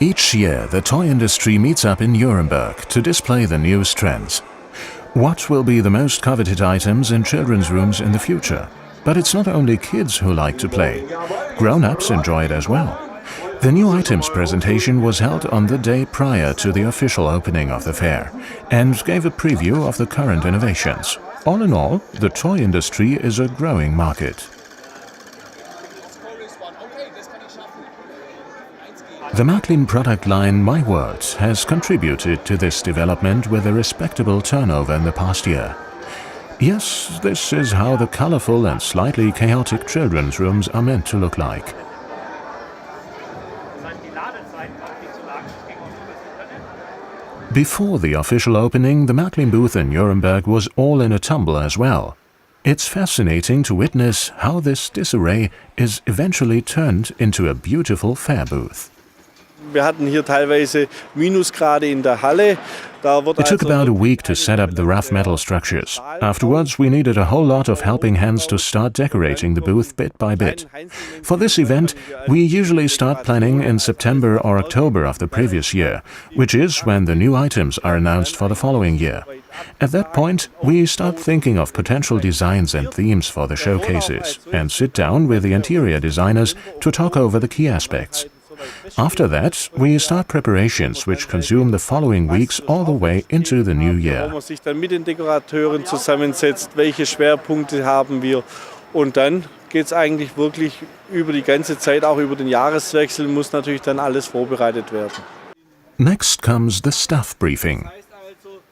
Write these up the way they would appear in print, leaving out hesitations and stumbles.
Each year, the toy industry meets up in Nuremberg to display the newest trends. What will be the most coveted items in children's rooms in the future? But it's not only kids who like to play. Grown-ups enjoy it as well. The new items presentation was held on the day prior to the official opening of the fair and gave a preview of the current innovations. All in all, the toy industry is a growing market. The Märklin product line My World has contributed to this development with a respectable turnover in the past year. Yes, this is how the colorful and slightly chaotic children's rooms are meant to look like. Before the official opening, the Märklin booth in Nuremberg was all in a tumble as well. It's fascinating to witness how this disarray is eventually turned into a beautiful fair booth. It took about a week to set up the rough metal structures. Afterwards, we needed a whole lot of helping hands to start decorating the booth bit by bit. For this event, we usually start planning in September or October of the previous year, which is when the new items are announced for the following year. At that point, we start thinking of potential designs and themes for the showcases and sit down with the interior designers to talk over the key aspects. After that, we start preparations which consume the following weeks all the way into the new year. Und dann geht es eigentlich wirklich über die ganze Zeit, auch über den Jahreswechsel muss natürlich dann alles vorbereitet werden. Next comes the staff briefing.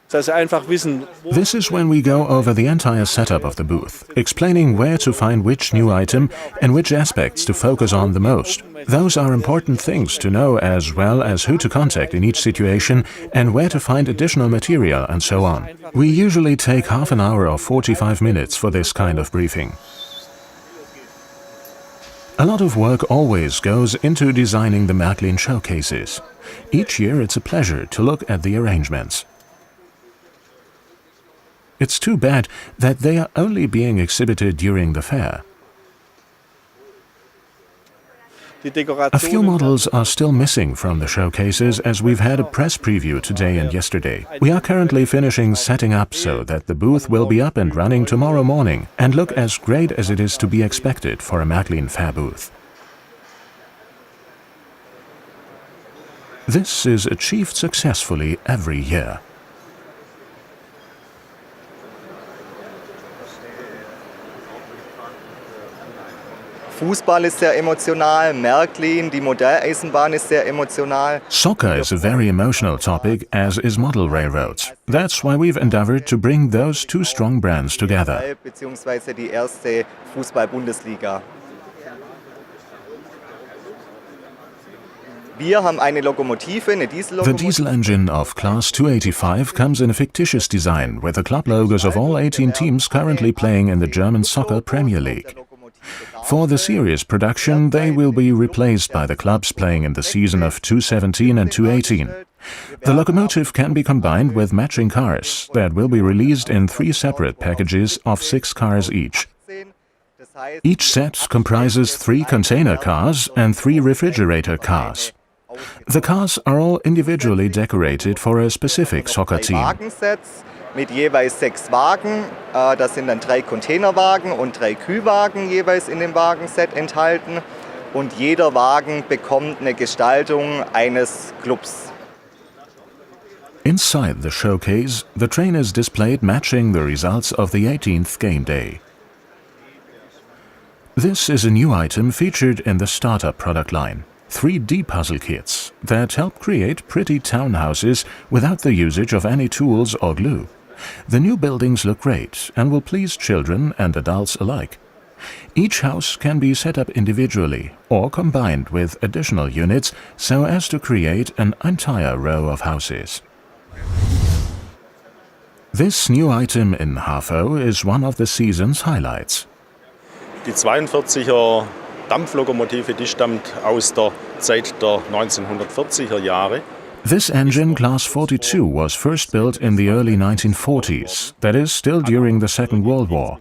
Dass sie einfach wissen, This is when we go over the entire setup of the booth, explaining where to find which new item and which aspects to focus on the most. Those are important things to know, as well as who to contact in each situation and where to find additional material and so on. We usually take half an hour or 45 minutes for this kind of briefing. A lot of work always goes into designing the Märklin showcases. Each year it's a pleasure to look at the arrangements. It's too bad that they are only being exhibited during the fair. A few models are still missing from the showcases, as we've had a press preview today and yesterday. We are currently finishing setting up so that the booth will be up and running tomorrow morning and look as great as it is to be expected for a Märklin fair booth. This is achieved successfully every year. Fußball ist sehr emotional, Märklin, die Modelleisenbahn ist sehr emotional. Soccer is a very emotional topic, as is model railroads. That's why we've endeavored to bring those two strong brands together. Beziehungsweise die erste Fußball-Bundesliga. Wir haben eine Lokomotive, eine Diesellokomotive. The diesel engine of Class 285 comes in a fictitious design with the club logos of all 18 teams currently playing in the German Soccer Premier League. For the series production, they will be replaced by the clubs playing in the season of 2017 and 2018. The locomotive can be combined with matching cars that will be released in 3 separate packages of 6 cars each. Each set comprises 3 container cars and 3 refrigerator cars. The cars are all individually decorated for a specific soccer team. Mit jeweils 6 Wagen, das sind dann 3 Containerwagen und 3 Kühlwagen jeweils in dem Wagenset enthalten und jeder Wagen bekommt eine Gestaltung eines Clubs. Inside the showcase, the train is displayed matching the results of the 18th game day. This is a new item featured in the startup product line. 3D puzzle kits that help create pretty townhouses without the usage of any tools or glue. The new buildings look great and will please children and adults alike. Each house can be set up individually or combined with additional units so as to create an entire row of houses. This new item in HAFO is one of the season's highlights. Die 42er Dampflokomotive, die stammt aus der Zeit der 1940er Jahre. This engine, Class 42, was first built in the early 1940s, that is, still during the Second World War.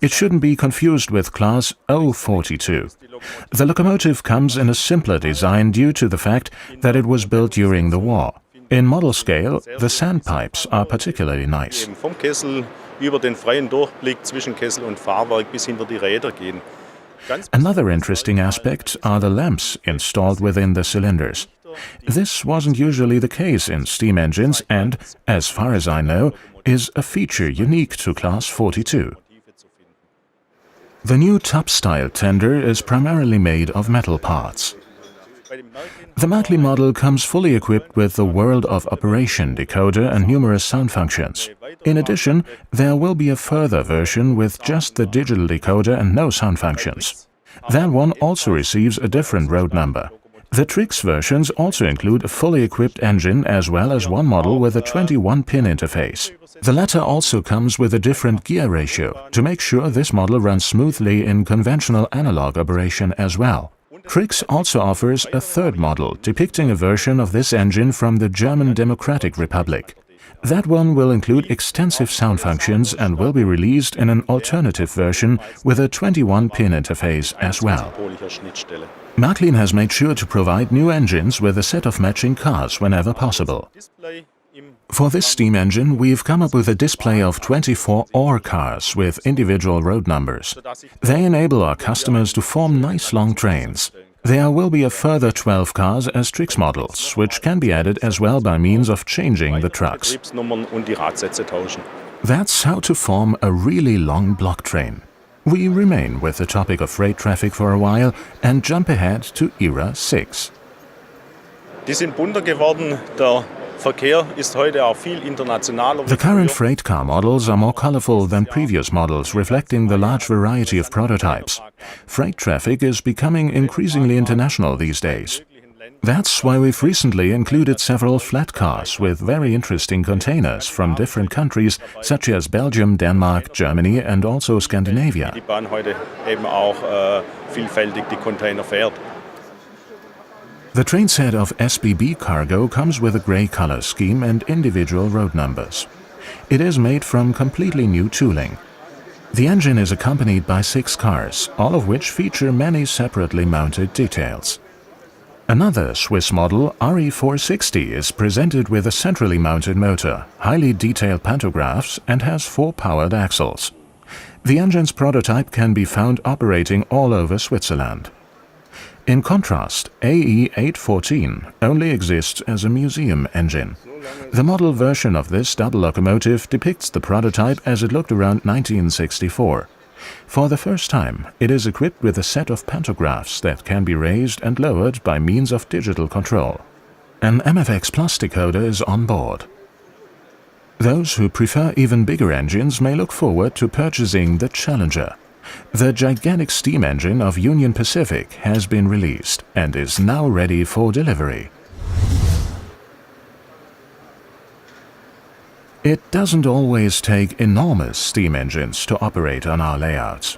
It shouldn't be confused with Class 042. The locomotive comes in a simpler design due to the fact that it was built during the war. In model scale, the sandpipes are particularly nice. Vom Kessel über den freien Durchblick zwischen Kessel und Fahrwerk bis hinter die Räder gehen. Another interesting aspect are the lamps installed within the cylinders. This wasn't usually the case in steam engines and, as far as I know, is a feature unique to Class 42. The new tub-style tender is primarily made of metal parts. The Märklin model comes fully equipped with the World of Operation decoder and numerous sound functions. In addition, there will be a further version with just the digital decoder and no sound functions. That one also receives a different road number. The Trix versions also include a fully equipped engine as well as one model with a 21-pin interface. The latter also comes with a different gear ratio to make sure this model runs smoothly in conventional analog operation as well. Trix also offers a third model depicting a version of this engine from the German Democratic Republic. That one will include extensive sound functions and will be released in an alternative version with a 21-pin interface as well. Märklin has made sure to provide new engines with a set of matching cars whenever possible. For this steam engine, we've come up with a display of 24 OR cars with individual road numbers. They enable our customers to form nice long trains. There will be a further 12 cars as Trix models, which can be added as well by means of changing the trucks. That's how to form a really long block train. We remain with the topic of freight traffic for a while and jump ahead to Era 6. Die sind bunter geworden. Der Verkehr ist heute auch viel internationaler. The current freight car models are more colorful than previous models, reflecting the large variety of prototypes. Freight traffic is becoming increasingly international these days. That's why we've recently included several flat cars with very interesting containers from different countries such as Belgium, Denmark, Germany and also Scandinavia. Die Bahn heute eben auch vielfältig die Container fährt. The train set of SBB cargo comes with a grey color scheme and individual road numbers. It is made from completely new tooling. The engine is accompanied by 6 cars, all of which feature many separately mounted details. Another Swiss model, RE460, is presented with a centrally mounted motor, highly detailed pantographs and has 4 powered axles. The engine's prototype can be found operating all over Switzerland. In contrast, AE814 only exists as a museum engine. The model version of this double locomotive depicts the prototype as it looked around 1964. For the first time, it is equipped with a set of pantographs that can be raised and lowered by means of digital control. An MFX Plus decoder is on board. Those who prefer even bigger engines may look forward to purchasing the Challenger. The gigantic steam engine of Union Pacific has been released and is now ready for delivery. It doesn't always take enormous steam engines to operate on our layouts.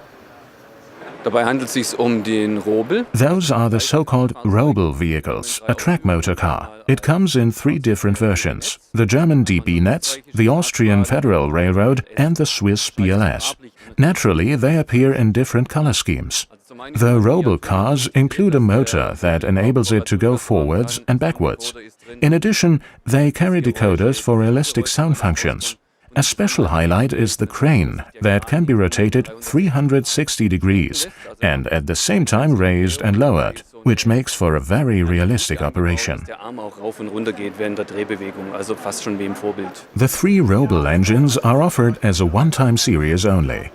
Dabei handelt es sich den Robel. Those are the so-called Robel vehicles, a track motor car. It comes in 3 different versions: the German DB Netz, the Austrian Federal Railroad and the Swiss BLS. Naturally, they appear in different color schemes. The Robel cars include a motor that enables it to go forwards and backwards. In addition, they carry decoders for realistic sound functions. A special highlight is the crane that can be rotated 360 degrees and at the same time raised and lowered, which makes for a very realistic operation. The 3 Robel engines are offered as a one-time series only.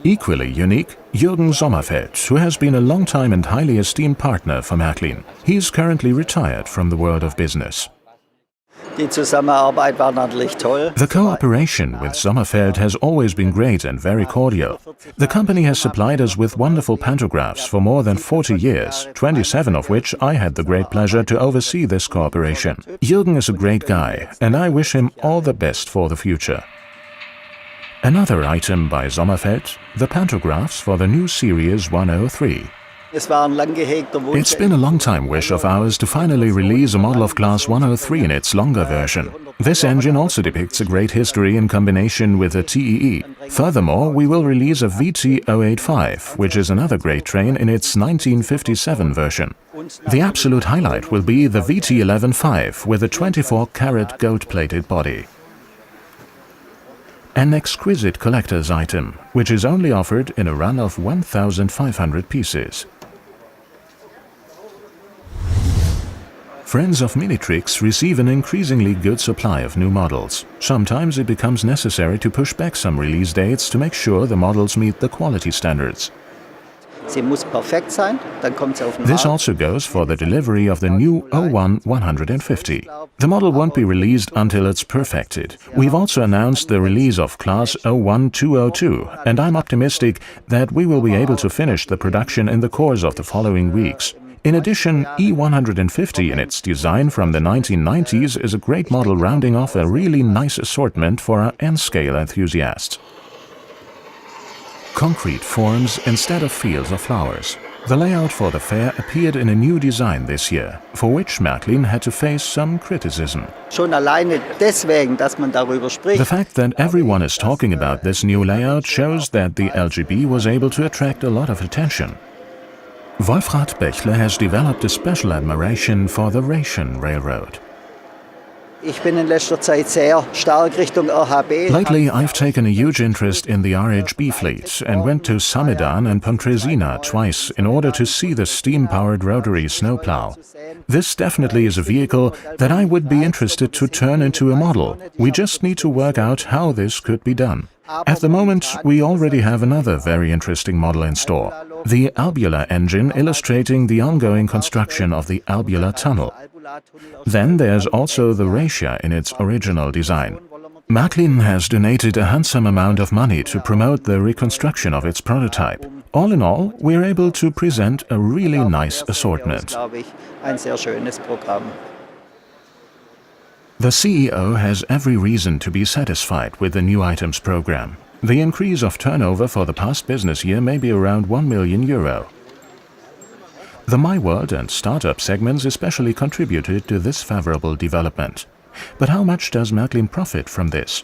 Equally unique, Jürgen Sommerfeld, who has been a long-time and highly esteemed partner for Märklin. He is currently retired from the world of business. Die Zusammenarbeit war natürlich toll. The cooperation with Sommerfeld has always been great and very cordial. The company has supplied us with wonderful pantographs for more than 40 years, 27 of which I had the great pleasure to oversee this cooperation. Jürgen is a great guy, and I wish him all the best for the future. Another item by Sommerfeld, the pantographs for the new Series 103. It's been a long-time wish of ours to finally release a model of Class 103 in its longer version. This engine also depicts a great history in combination with a TEE. Furthermore, we will release a VT085, which is another great train in its 1957 version. The absolute highlight will be the VT115 with a 24-karat gold-plated body. An exquisite collector's item, which is only offered in a run of 1,500 pieces. Friends of Minitrix receive an increasingly good supply of new models. Sometimes it becomes necessary to push back some release dates to make sure the models meet the quality standards. This also goes for the delivery of the new 01-150. The model won't be released until it's perfected. We've also announced the release of Class 01-202, and I'm optimistic that we will be able to finish the production in the course of the following weeks. In addition, E150 in its design from the 1990s is a great model rounding off a really nice assortment for our N-scale enthusiasts. Concrete forms instead of fields or flowers. The layout for the fair appeared in a new design this year, for which Märklin had to face some criticism. The fact that everyone is talking about this new layout shows that the LGB was able to attract a lot of attention. Wolfrat Bächle has developed a special admiration for the Rhaetian Railroad. Lately, I've taken a huge interest in the RHB fleet and went to Samedan and Pontresina twice in order to see the steam-powered rotary snowplow. This definitely is a vehicle that I would be interested to turn into a model. We just need to work out how this could be done. At the moment, we already have another very interesting model in store, the Albula engine illustrating the ongoing construction of the Albula tunnel. Then there's also the Rhaetia in its original design. Märklin has donated a handsome amount of money to promote the reconstruction of its prototype. All in all, we're able to present a really nice assortment. The CEO has every reason to be satisfied with the new items program. The increase of turnover for the past business year may be around €1 million. The MyWorld and startup segments especially contributed to this favorable development. But how much does Märklin profit from this?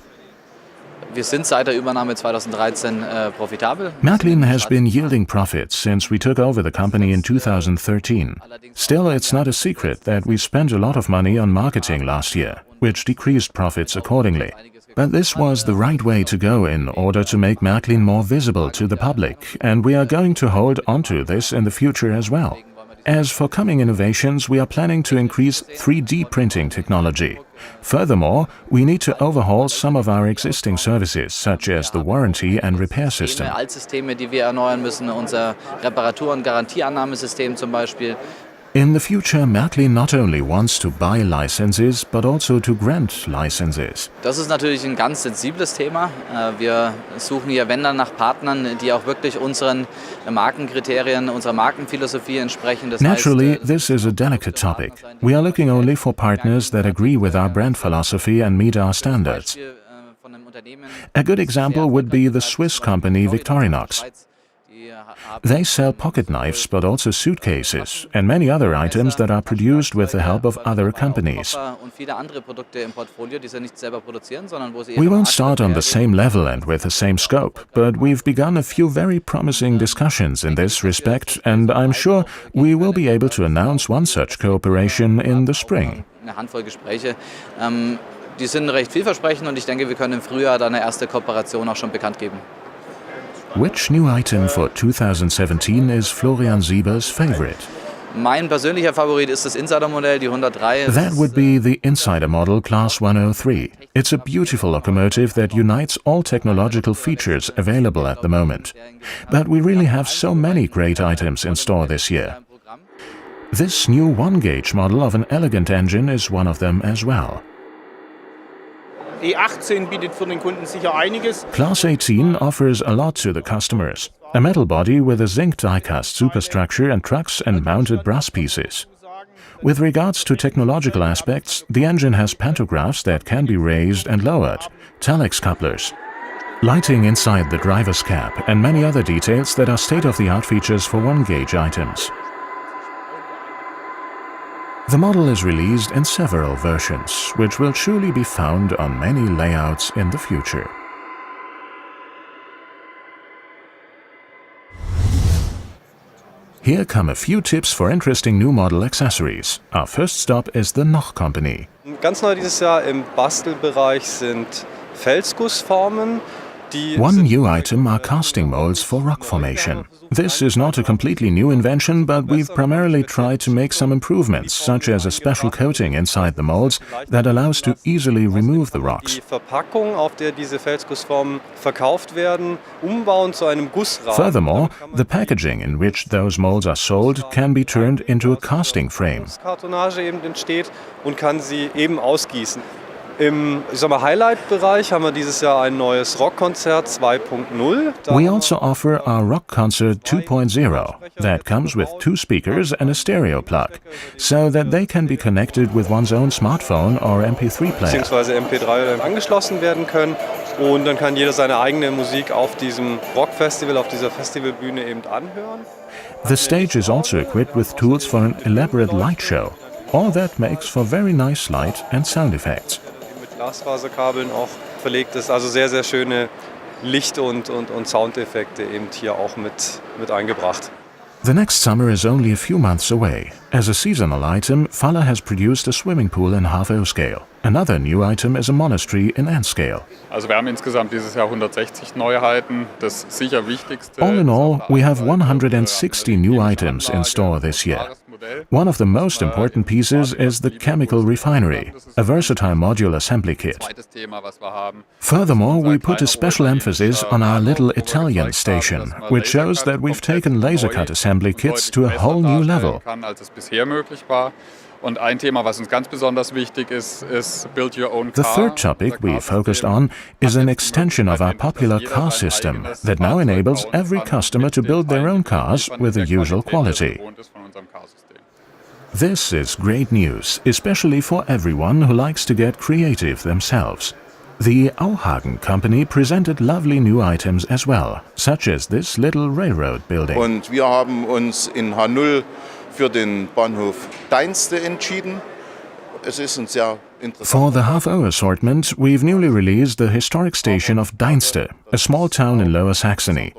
Wir sind seit der Übernahme 2013 profitabel. Märklin has been yielding profits since we took over the company in 2013. Still, it's not a secret that we spent a lot of money on marketing last year, which decreased profits accordingly. But this was the right way to go in order to make Märklin more visible to the public, and we are going to hold onto this in the future as well. As for coming innovations, we are planning to increase 3D printing technology. Furthermore, we need to overhaul some of our existing services, such as the warranty and repair system. Altsysteme, die wir erneuern müssen, unser Reparatur- und Garantieannahmesystem zum Beispiel. In the future, Märklin not only wants to buy licenses, but also to grant licenses. Das ist natürlich ein ganz sensibles Thema. Wir suchen hier, wenn dann, nach Partnern, die auch wirklich unseren Markenkriterien, unserer Markenphilosophie entsprechen. Das Naturally, this is a delicate topic. We are looking only for partners that agree with our brand philosophy and meet our standards. A good example would be the Swiss company Victorinox. They sell pocket knives, but also suitcases, and many other items that are produced with the help of other companies. We won't start on the same level and with the same scope, but we've begun a few very promising discussions in this respect, and I'm sure we will be able to announce one such cooperation in the spring. Eine Handvoll Gespräche. Die sind recht vielversprechend und ich denke, wir können im Frühjahr dann eine erste Kooperation auch schon bekannt geben. Which new item for 2017 is Florian Sieber's favorite? Mein persönlicher Favorit ist das Insider-Modell, die 103. That would be the Insider model Class 103. It's a beautiful locomotive that unites all technological features available at the moment. But we really have so many great items in store this year. This new one-gauge model of an elegant engine is one of them as well. E18 bietet für den Kunden sicher einiges. Class 18 offers a lot to the customers. A metal body with a zinc die-cast superstructure and trucks and mounted brass pieces. With regards to technological aspects, the engine has pantographs that can be raised and lowered, telex couplers. lighting inside the driver's cab, and many other details that are state-of-the-art features for 1-gauge items. The model is released in several versions, which will surely be found on many layouts in the future. Here come a few tips for interesting new model accessories. Our first stop is the Noch Company. Ganz neu dieses Jahr im Bastelbereich sind Felsgussformen. One new item are casting molds for rock formation. This is not a completely new invention, but we've primarily tried to make some improvements, such as a special coating inside the molds that allows to easily remove the rocks. Die Verpackung, auf der diese Felsgussformen verkauft werden, umbauen zu einem Gussrahmen. Furthermore, the packaging in which those molds are sold can be turned into a casting frame. Kartonage eben entsteht und kann sie eben ausgießen. Im Highlight-Bereich haben wir dieses Jahr ein neues Rockkonzert 2.0. We also offer our Rock Concert 2.0 that comes with 2 speakers and a stereo plug, so that they can be connected with one's own smartphone or MP3 player. Beziehungsweise MP3 angeschlossen werden können. Und dann kann jeder seine eigene Musik auf diesem Rockfestival, auf dieser Festivalbühne eben anhören. The stage is also equipped with tools for an elaborate light show. All that makes for very nice light and sound effects. Glasfaserkabeln auch verlegt ist. Also sehr, sehr schöne Licht- und Soundeffekte eben hier auch mit eingebracht. The next summer is only a few months away. As a seasonal item, Faller has produced a swimming pool in half-O scale. Another new item is a monastery in N-scale. Also wir haben insgesamt dieses Jahr 160 Neuheiten. Das sicher wichtigste. All in all, we have 160 new items in store this year. One of the most important pieces is the chemical refinery, a versatile module assembly kit. Furthermore, we put a special emphasis on our little Italian station, which shows that we've taken laser cut assembly kits to a whole new level. Und ein Thema, was uns ganz besonders wichtig ist Build Your Own Car. The third topic we focused on is an extension of our popular car system that now enables every customer to build their own cars with the usual quality. This is great news, especially for everyone who likes to get creative themselves. The Auhagen company presented lovely new items as well, such as this little railroad building. Und wir haben uns in H0 für den Bahnhof Deinste entschieden. Es ist ein sehr interessant. For the half-O assortment, we've newly released the historic station of Deinste, a small town in Lower Saxony.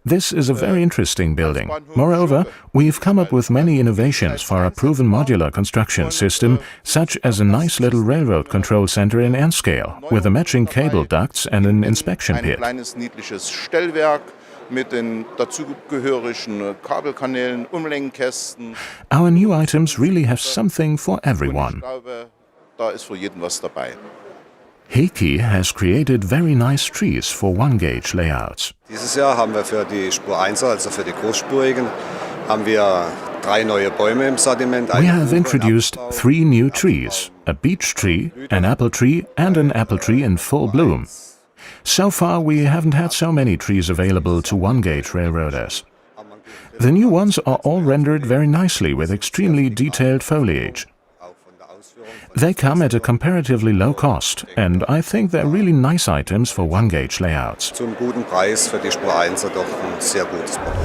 This is a very interesting building. Moreover, we've come up with many innovations for a proven modular construction system, such as a nice little railroad control center in N-scale, with a matching cable ducts and an inspection pit. Ein kleines niedliches Stellwerk mit den dazugehörigen Kabelkanälen, Umlenkkästen. Our new items really have something for everyone. Ich glaube, da ist für jeden was dabei. Heikki has created very nice trees for 1-gauge layouts. Dieses Jahr haben wir für die Spur 1, also für die großspurigen, haben wir 3 neue Bäume im Sortiment. We have introduced 3 new trees, a beech tree, an apple tree and an apple tree in full bloom. So far we haven't had so many trees available to 1-gauge railroaders. The new ones are all rendered very nicely with extremely detailed foliage. They come at a comparatively low cost, and I think they're really nice items for 1-gauge layouts. Zum guten Preis für die Spur 1 doch ein sehr gutes Produkt.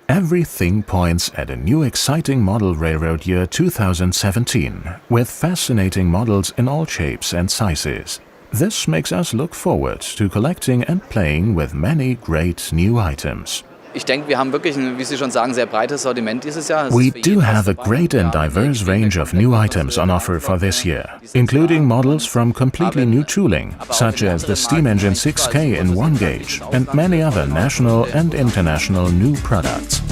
Everything points at a new exciting model railroad year 2017, with fascinating models in all shapes and sizes. This makes us look forward to collecting and playing with many great new items. Ich denke, wir haben wirklich ein, wie Sie schon sagen, sehr breites Sortiment dieses Jahr. We do have a great and diverse range of new items on offer for this year, including models from completely new tooling, such as the Steam Engine 6K in 1-gauge, and many other national and international new products.